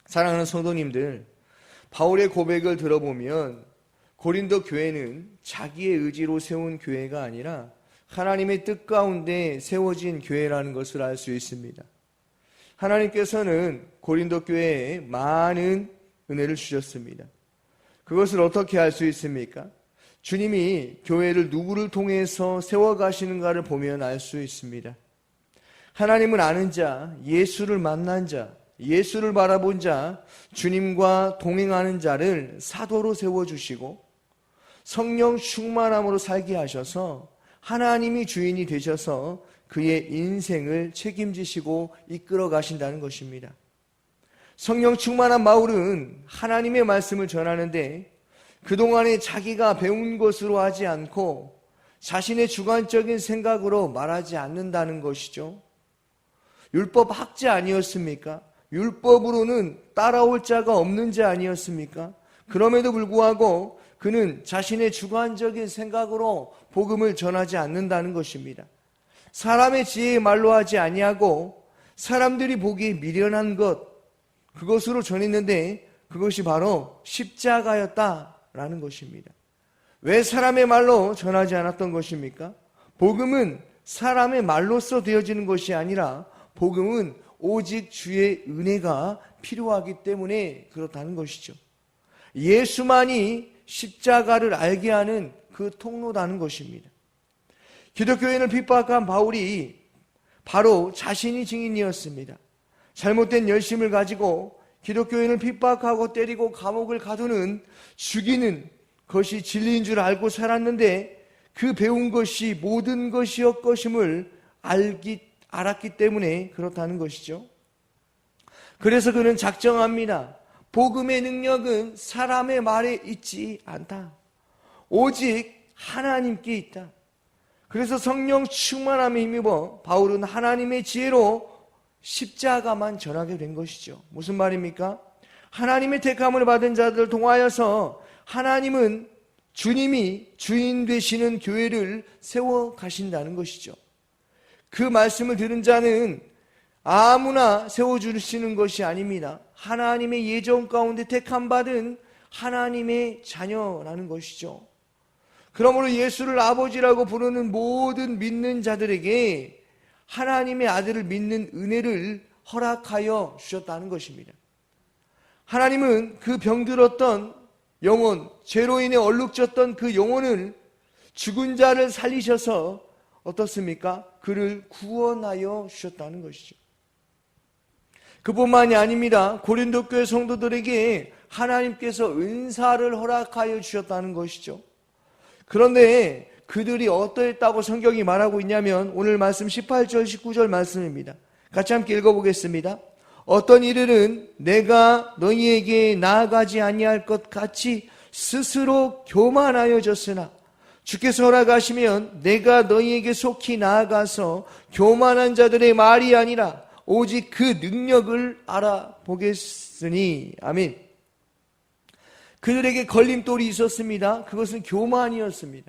사랑하는 성도님들, 바울의 고백을 들어보면 고린도 교회는 자기의 의지로 세운 교회가 아니라 하나님의 뜻 가운데 세워진 교회라는 것을 알 수 있습니다. 하나님께서는 고린도 교회에 많은 은혜를 주셨습니다. 그것을 어떻게 알 수 있습니까? 주님이 교회를 누구를 통해서 세워가시는가를 보면 알 수 있습니다. 하나님을 아는 자, 예수를 만난 자, 예수를 바라본 자, 주님과 동행하는 자를 사도로 세워주시고 성령 충만함으로 살게 하셔서 하나님이 주인이 되셔서 그의 인생을 책임지시고 이끌어 가신다는 것입니다. 성령 충만한 바울은 하나님의 말씀을 전하는데 그동안에 자기가 배운 것으로 하지 않고 자신의 주관적인 생각으로 말하지 않는다는 것이죠. 율법 학자 아니었습니까? 율법으로는 따라올 자가 없는 자 아니었습니까? 그럼에도 불구하고 그는 자신의 주관적인 생각으로 복음을 전하지 않는다는 것입니다. 사람의 지혜의 말로 하지 아니하고 사람들이 보기에 미련한 것, 그것으로 전했는데 그것이 바로 십자가였다라는 것입니다. 왜 사람의 말로 전하지 않았던 것입니까? 복음은 사람의 말로써 되어지는 것이 아니라 복음은 오직 주의 은혜가 필요하기 때문에 그렇다는 것이죠. 예수만이 십자가를 알게 하는 그 통로라는 것입니다. 기독교인을 핍박한 바울이 바로 자신이 증인이었습니다. 잘못된 열심을 가지고 기독교인을 핍박하고 때리고 감옥을 가두는, 죽이는 것이 진리인 줄 알고 살았는데 그 배운 것이 모든 것이었것임을 알았기 때문에 그렇다는 것이죠. 그래서 그는 작정합니다. 복음의 능력은 사람의 말에 있지 않다. 오직 하나님께 있다. 그래서 성령 충만함에 힘입어 바울은 하나님의 지혜로 십자가만 전하게 된 것이죠. 무슨 말입니까? 하나님의 택함을 받은 자들을 통하여서 하나님은 주님이 주인 되시는 교회를 세워 가신다는 것이죠. 그 말씀을 들은 자는 아무나 세워주시는 것이 아닙니다. 하나님의 예정 가운데 택함받은 하나님의 자녀라는 것이죠. 그러므로 예수를 아버지라고 부르는 모든 믿는 자들에게 하나님의 아들을 믿는 은혜를 허락하여 주셨다는 것입니다. 하나님은 그 병들었던 영혼, 죄로 인해 얼룩졌던 그 영혼을, 죽은 자를 살리셔서 어떻습니까? 그를 구원하여 주셨다는 것이죠. 그뿐만이 아닙니다. 고린도 교회 성도들에게 하나님께서 은사를 허락하여 주셨다는 것이죠. 그런데 그들이 어떠했다고 성경이 말하고 있냐면 오늘 말씀 18절 19절 말씀입니다. 같이 함께 읽어보겠습니다. 어떤 이들은 내가 너희에게 나아가지 아니할 것 같이 스스로 교만하여졌으나 주께서 허락하시면 내가 너희에게 속히 나아가서 교만한 자들의 말이 아니라 오직 그 능력을 알아보겠으니. 아멘. 그들에게 걸림돌이 있었습니다. 그것은 교만이었습니다.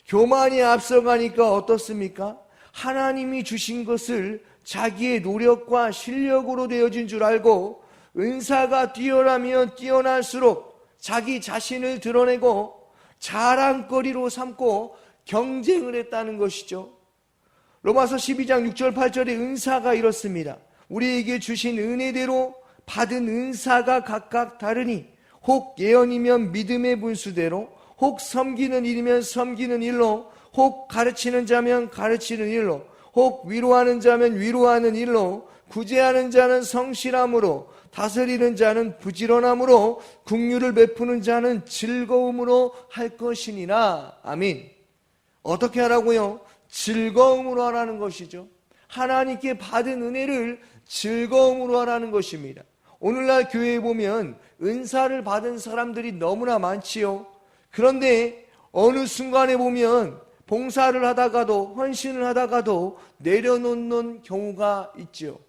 교만이 앞서가니까 어떻습니까? 하나님이 주신 것을 자기의 노력과 실력으로 되어진 줄 알고 은사가 뛰어나면 뛰어날수록 자기 자신을 드러내고 자랑거리로 삼고 경쟁을 했다는 것이죠. 로마서 12장 6절 8절의 은사가 이렇습니다. 우리에게 주신 은혜대로 받은 은사가 각각 다르니 혹 예언이면 믿음의 분수대로, 혹 섬기는 일이면 섬기는 일로, 혹 가르치는 자면 가르치는 일로, 혹 위로하는 자면 위로하는 일로, 구제하는 자는 성실함으로, 다스리는 자는 부지런함으로, 긍휼을 베푸는 자는 즐거움으로 할 것이니라. 아멘. 어떻게 하라고요? 즐거움으로 하라는 것이죠. 하나님께 받은 은혜를 즐거움으로 하라는 것입니다. 오늘날 교회에 보면 은사를 받은 사람들이 너무나 많지요. 그런데 어느 순간에 보면 봉사를 하다가도 헌신을 하다가도 내려놓는 경우가 있죠.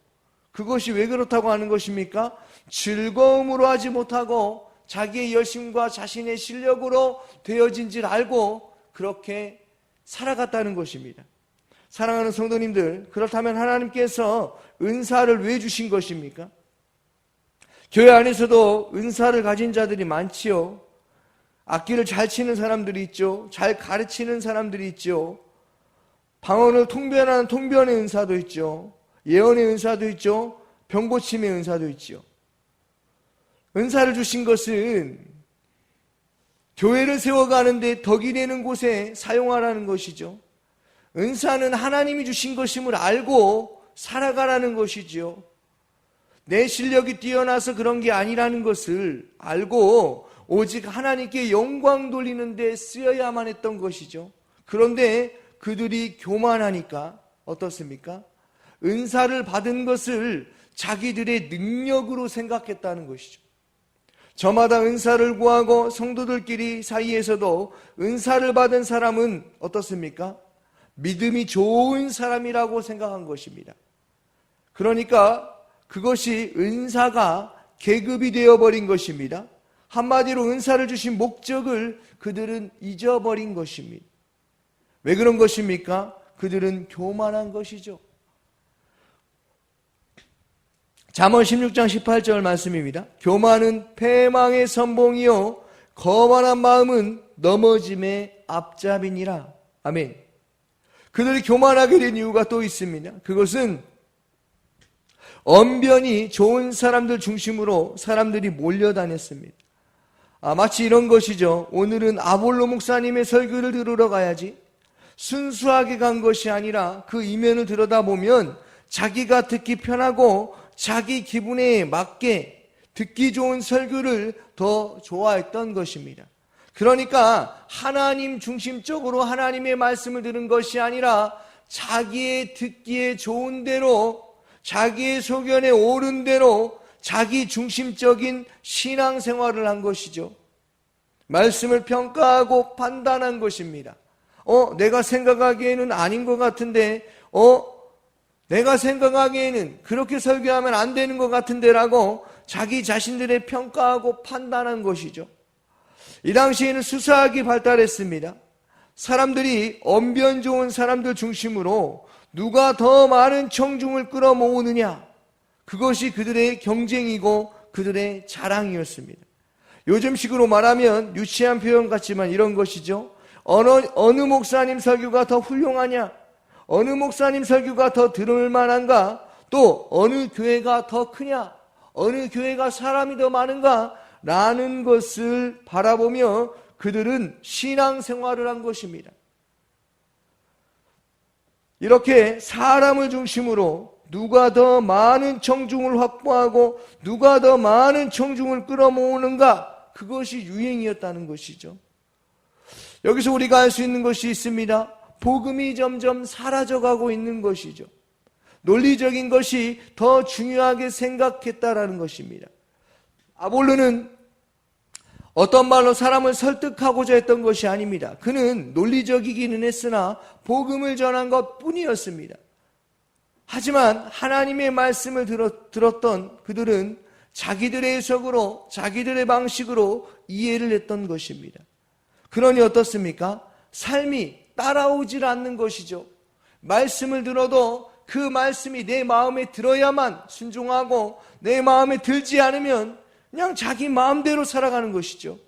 그것이 왜 그렇다고 하는 것입니까? 즐거움으로 하지 못하고 자기의 열심과 자신의 실력으로 되어진 줄 알고 그렇게 살아갔다는 것입니다. 사랑하는 성도님들, 그렇다면 하나님께서 은사를 왜 주신 것입니까? 교회 안에서도 은사를 가진 자들이 많지요. 악기를 잘 치는 사람들이 있죠. 잘 가르치는 사람들이 있죠. 방언을 통변하는 통변의 은사도 있죠. 예언의 은사도 있죠. 병고침의 은사도 있죠. 은사를 주신 것은 교회를 세워가는데 덕이 되는 곳에 사용하라는 것이죠. 은사는 하나님이 주신 것임을 알고 살아가라는 것이죠. 내 실력이 뛰어나서 그런 게 아니라는 것을 알고 오직 하나님께 영광 돌리는 데 쓰여야만 했던 것이죠. 그런데 그들이 교만하니까 어떻습니까? 은사를 받은 것을 자기들의 능력으로 생각했다는 것이죠. 저마다 은사를 구하고 성도들끼리 사이에서도 은사를 받은 사람은 어떻습니까? 믿음이 좋은 사람이라고 생각한 것입니다. 그러니까 그것이 은사가 계급이 되어버린 것입니다. 한마디로 은사를 주신 목적을 그들은 잊어버린 것입니다. 왜 그런 것입니까? 그들은 교만한 것이죠. 잠언 16장 18절 말씀입니다. 교만은 패망의 선봉이요 거만한 마음은 넘어짐의 앞잡이니라. 아멘. 그들이 교만하게 된 이유가 또 있습니다. 그것은 언변이 좋은 사람들 중심으로 사람들이 몰려다녔습니다. 마치 이런 것이죠. 오늘은 아볼로 목사님의 설교를 들으러 가야지. 순수하게 간 것이 아니라 그 이면을 들여다보면 자기가 듣기 편하고 자기 기분에 맞게 듣기 좋은 설교를 더 좋아했던 것입니다. 그러니까 하나님 중심적으로 하나님의 말씀을 들은 것이 아니라 자기의 듣기에 좋은 대로, 자기의 소견에 옳은 대로 자기 중심적인 신앙생활을 한 것이죠. 말씀을 평가하고 판단한 것입니다. 내가 생각하기에는 아닌 것 같은데, 내가 생각하기에는 그렇게 설교하면 안 되는 것 같은데라고 자기 자신들의 평가하고 판단한 것이죠. 이 당시에는 수사학이 발달했습니다. 사람들이 언변 좋은 사람들 중심으로 누가 더 많은 청중을 끌어모으느냐, 그것이 그들의 경쟁이고 그들의 자랑이었습니다. 요즘식으로 말하면 유치한 표현 같지만 이런 것이죠. 어느 목사님 설교가 더 훌륭하냐, 어느 목사님 설교가 더 들을 만한가, 또 어느 교회가 더 크냐, 어느 교회가 사람이 더 많은가 라는 것을 바라보며 그들은 신앙생활을 한 것입니다. 이렇게 사람을 중심으로 누가 더 많은 청중을 확보하고 누가 더 많은 청중을 끌어모으는가, 그것이 유행이었다는 것이죠. 여기서 우리가 알 수 있는 것이 있습니다. 복음이 점점 사라져가고 있는 것이죠. 논리적인 것이 더 중요하게 생각했다라는 것입니다. 아볼로는 어떤 말로 사람을 설득하고자 했던 것이 아닙니다. 그는 논리적이기는 했으나 복음을 전한 것 뿐이었습니다. 하지만 하나님의 말씀을 들었던 그들은 자기들의 해석으로, 자기들의 방식으로 이해를 했던 것입니다. 그러니 어떻습니까? 삶이 따라오질 않는 것이죠. 말씀을 들어도 그 말씀이 내 마음에 들어야만 순종하고 내 마음에 들지 않으면 그냥 자기 마음대로 살아가는 것이죠.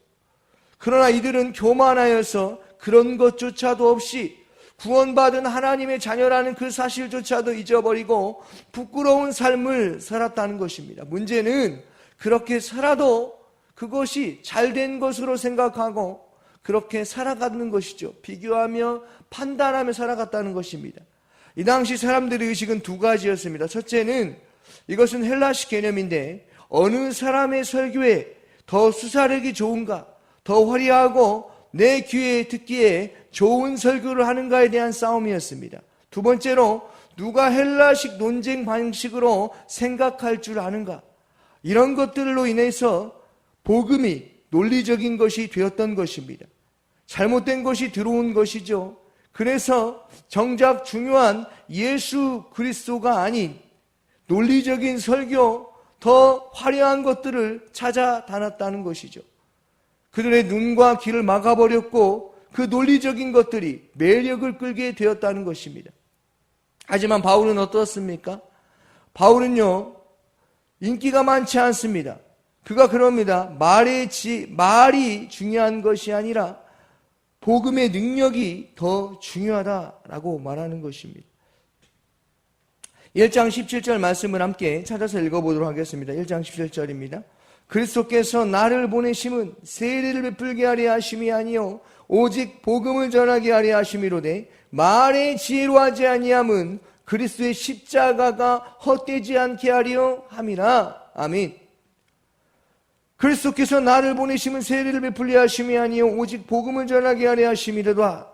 그러나 이들은 교만하여서 그런 것조차도 없이 구원받은 하나님의 자녀라는 그 사실조차도 잊어버리고 부끄러운 삶을 살았다는 것입니다. 문제는 그렇게 살아도 그것이 잘된 것으로 생각하고 그렇게 살아가는 것이죠. 비교하며 판단하며 살아갔다는 것입니다. 이 당시 사람들의 의식은 두 가지였습니다. 첫째는 이것은 헬라식 개념인데 어느 사람의 설교에 더 수사력이 좋은가, 더 화려하고 내 귀에 듣기에 좋은 설교를 하는가에 대한 싸움이었습니다. 두 번째로 누가 헬라식 논쟁 방식으로 생각할 줄 아는가, 이런 것들로 인해서 복음이 논리적인 것이 되었던 것입니다. 잘못된 것이 들어온 것이죠. 그래서 정작 중요한 예수 그리스도가 아닌 논리적인 설교, 더 화려한 것들을 찾아다녔다는 것이죠. 그들의 눈과 귀를 막아버렸고 그 논리적인 것들이 매력을 끌게 되었다는 것입니다. 하지만 바울은 어떻습니까? 바울은요, 인기가 많지 않습니다. 그가 그럽니다. 말이 중요한 것이 아니라 복음의 능력이 더 중요하다라고 말하는 것입니다. 1장 17절 말씀을 함께 찾아서 읽어보도록 하겠습니다. 1장 17절입니다. 그리스도께서 나를 보내심은 세례를 베풀게 하려 하심이 아니요 오직 복음을 전하게 하려 하심이로되 말의 지혜로 하지 아니함은 그리스도의 십자가가 헛되지 않게 하려 함이라. 아멘. 그리스도께서 나를 보내심은 세례를 베풀려 하심이 아니요 오직 복음을 전하게 하려 하심이로다.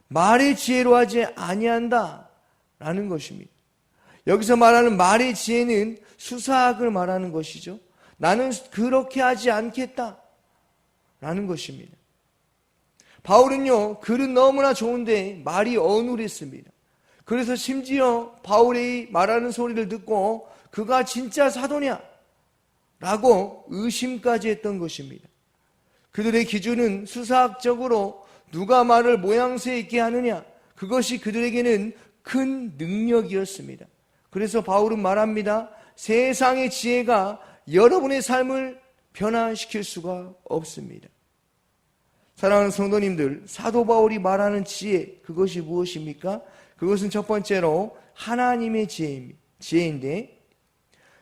말의 지혜로 하지 아니한다 라는 것입니다. 여기서 말하는 말의 지혜는 수사학을 말하는 것이죠. 나는 그렇게 하지 않겠다 라는 것입니다. 바울은요, 글은 너무나 좋은데 말이 어눌했습니다. 그래서 심지어 바울의 말하는 소리를 듣고 그가 진짜 사도냐? 라고 의심까지 했던 것입니다. 그들의 기준은 수사학적으로 누가 말을 모양새 있게 하느냐, 그것이 그들에게는 큰 능력이었습니다. 그래서 바울은 말합니다. 세상의 지혜가 여러분의 삶을 변화시킬 수가 없습니다. 사랑하는 성도님들, 사도 바울이 말하는 지혜, 그것이 무엇입니까? 그것은 첫 번째로 하나님의 지혜인데,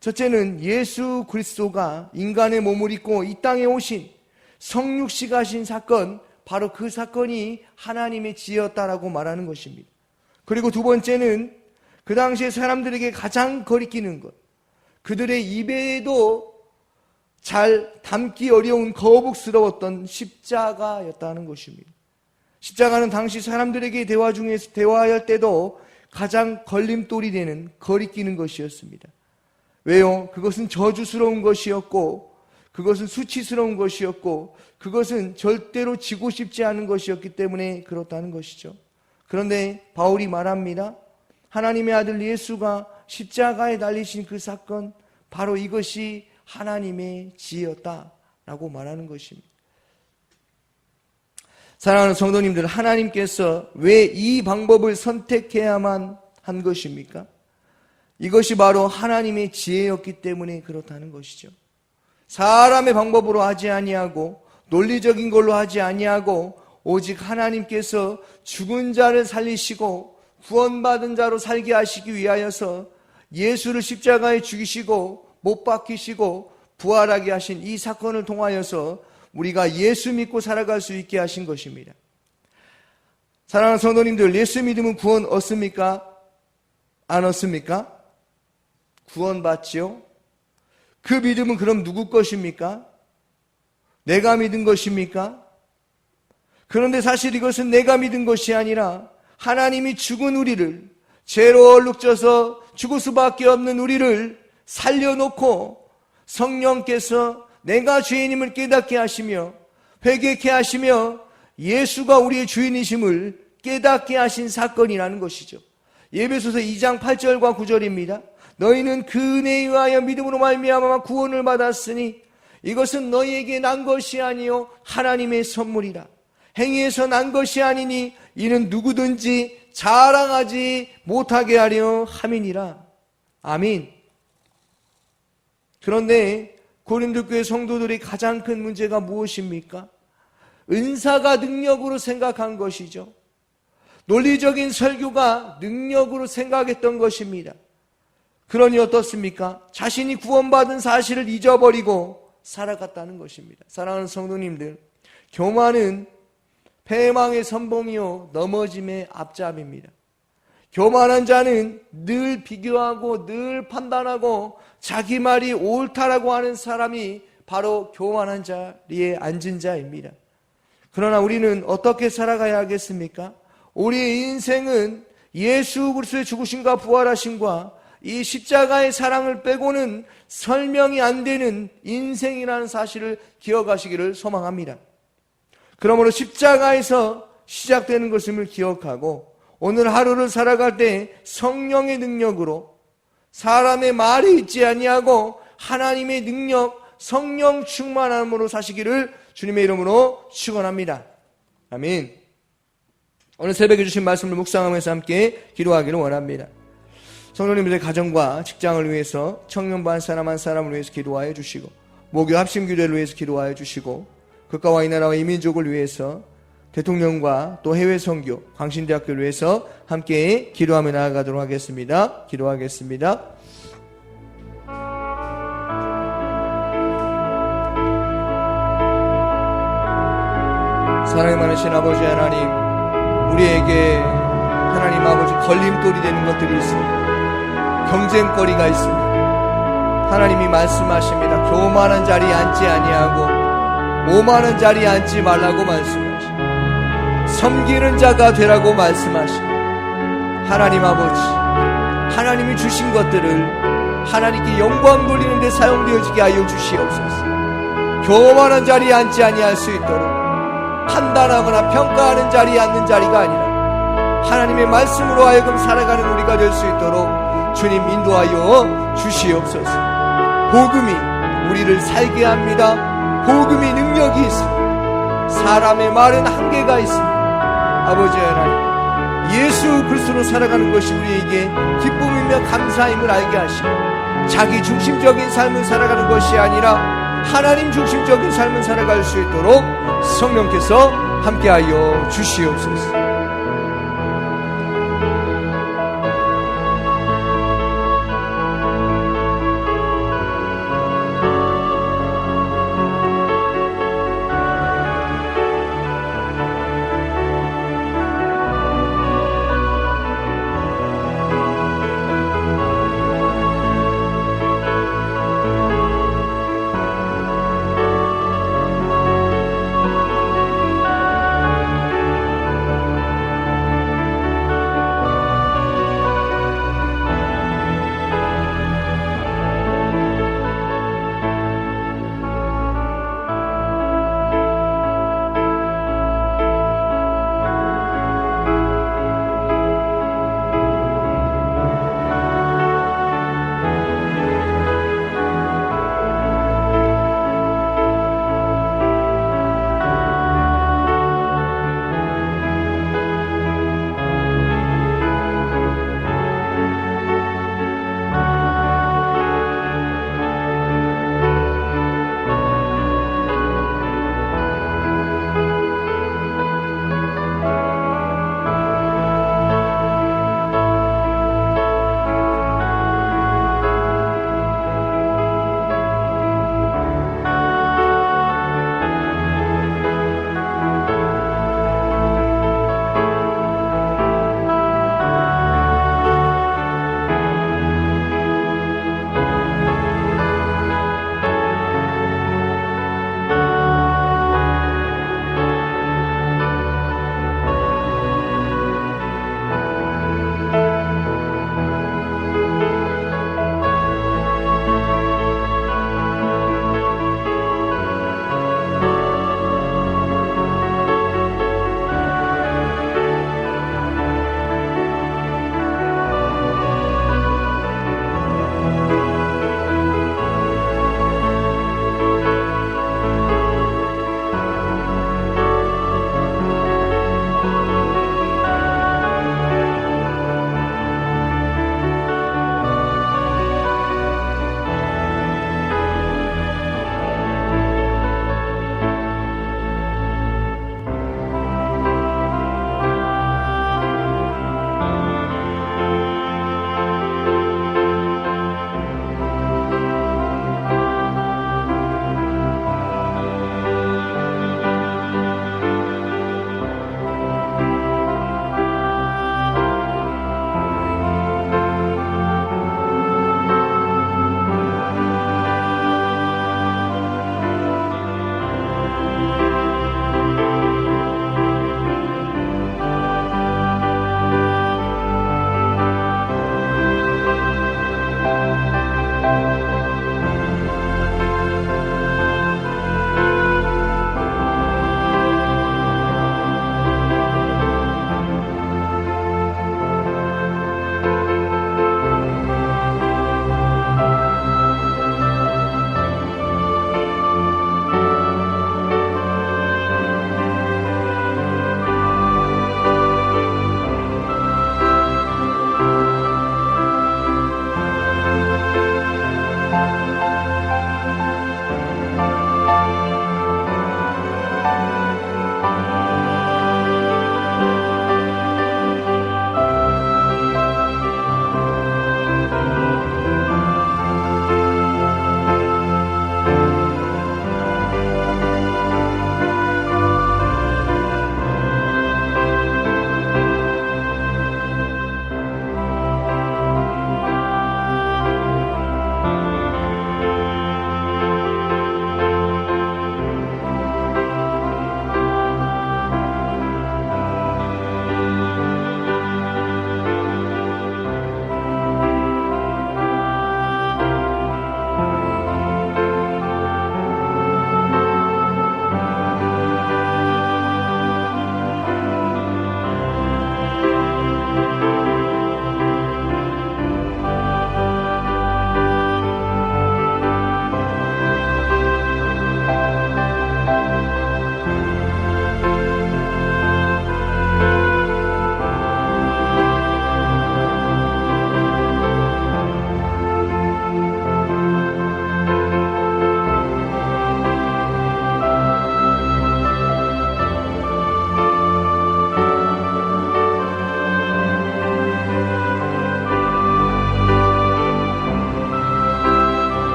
첫째는 예수 그리스도가 인간의 몸을 입고 이 땅에 오신 성육시가 하신 사건, 바로 그 사건이 하나님의 지혜였다라고 말하는 것입니다. 그리고 두 번째는 그 당시에 사람들에게 가장 거리끼는 것, 그들의 입에도 잘 담기 어려운 거북스러웠던 십자가였다는 것입니다. 십자가는 당시 사람들에게 대화 중에서 대화할 때도 가장 걸림돌이 되는 거리끼는 것이었습니다. 왜요? 그것은 저주스러운 것이었고, 그것은 수치스러운 것이었고, 그것은 절대로 지고 싶지 않은 것이었기 때문에 그렇다는 것이죠. 그런데 바울이 말합니다. 하나님의 아들 예수가 십자가에 달리신 그 사건, 바로 이것이 하나님의 지혜였다라고 말하는 것입니다. 사랑하는 성도님들, 하나님께서 왜 이 방법을 선택해야만 한 것입니까? 이것이 바로 하나님의 지혜였기 때문에 그렇다는 것이죠. 사람의 방법으로 하지 아니하고 논리적인 걸로 하지 아니하고 오직 하나님께서 죽은 자를 살리시고 구원받은 자로 살게 하시기 위하여서 예수를 십자가에 죽이시고 못 박히시고 부활하게 하신 이 사건을 통하여서 우리가 예수 믿고 살아갈 수 있게 하신 것입니다. 사랑하는 성도님들, 예수 믿으면 구원 얻습니까? 안 얻습니까? 구원받지요? 그 믿음은 그럼 누구 것입니까? 내가 믿은 것입니까? 그런데 사실 이것은 내가 믿은 것이 아니라 하나님이 죽은 우리를, 죄로 얼룩져서 죽을 수밖에 없는 우리를 살려놓고 성령께서 내가 죄인임을 깨닫게 하시며 회개케 하시며 예수가 우리의 주인이심을 깨닫게 하신 사건이라는 것이죠. 에베소서 2장 8절과 9절입니다. 너희는 그 은혜에 의하여 믿음으로 말미암아 구원을 받았으니 이것은 너희에게 난 것이 아니요 하나님의 선물이라. 행위에서 난 것이 아니니 이는 누구든지 자랑하지 못하게 하려 함이니라. 아멘. 그런데 고린도 교회 성도들의 가장 큰 문제가 무엇입니까? 은사가 능력으로 생각한 것이죠. 논리적인 설교가 능력으로 생각했던 것입니다. 그러니 어떻습니까? 자신이 구원받은 사실을 잊어버리고 살아갔다는 것입니다. 사랑하는 성도님들, 교만은 패망의 선봉이요 넘어짐의 앞잡이입니다. 교만한 자는 늘 비교하고 늘 판단하고 자기 말이 옳다라고 하는 사람이 바로 교만한 자리에 앉은 자입니다. 그러나 우리는 어떻게 살아가야 하겠습니까? 우리의 인생은 예수 그리스도의 죽으심과 부활하심과 이 십자가의 사랑을 빼고는 설명이 안 되는 인생이라는 사실을 기억하시기를 소망합니다. 그러므로 십자가에서 시작되는 것임을 기억하고 오늘 하루를 살아갈 때 성령의 능력으로 사람의 말이 있지 아니하고 하나님의 능력, 성령 충만함으로 사시기를 주님의 이름으로 축원합니다. 아멘. 오늘 새벽에 주신 말씀을 묵상하면서 함께 기도하기를 원합니다. 성도님들의 가정과 직장을 위해서 청년부 한 사람 한 사람을 위해서 기도하여 주시고 모교 합심교회를 위해서 기도하여 주시고 국가와 이 나라와 이 민족을 위해서 대통령과 또 해외 선교, 광신대학교를 위해서 함께 기도하며 나아가도록 하겠습니다. 기도하겠습니다. 사랑이 많으신 아버지 하나님, 우리에게 하나님 아버지 걸림돌이 되는 것들이 있습니다. 경쟁거리가 있습니다. 하나님이 말씀하십니다. 교만한 자리에 앉지 아니하고 오만한 자리에 앉지 말라고 말씀하십니다. 섬기는 자가 되라고 말씀하십니다. 하나님 아버지, 하나님이 주신 것들을 하나님께 영광 돌리는 데 사용되어지게 하여 주시옵소서. 교만한 자리에 앉지 아니할 수 있도록 판단하거나 평가하는 자리에 앉는 자리가 아니라 하나님의 말씀으로 하여금 살아가는 우리가 될 수 있도록 주님 인도하여 주시옵소서. 복음이 우리를 살게 합니다. 복음이 능력이 있습니다. 사람의 말은 한계가 있습니다. 아버지 하나님, 예수 그리스도로 살아가는 것이 우리에게 기쁨이며 감사임을 알게 하시고 자기 중심적인 삶을 살아가는 것이 아니라 하나님 중심적인 삶을 살아갈 수 있도록 성령께서 함께하여 주시옵소서.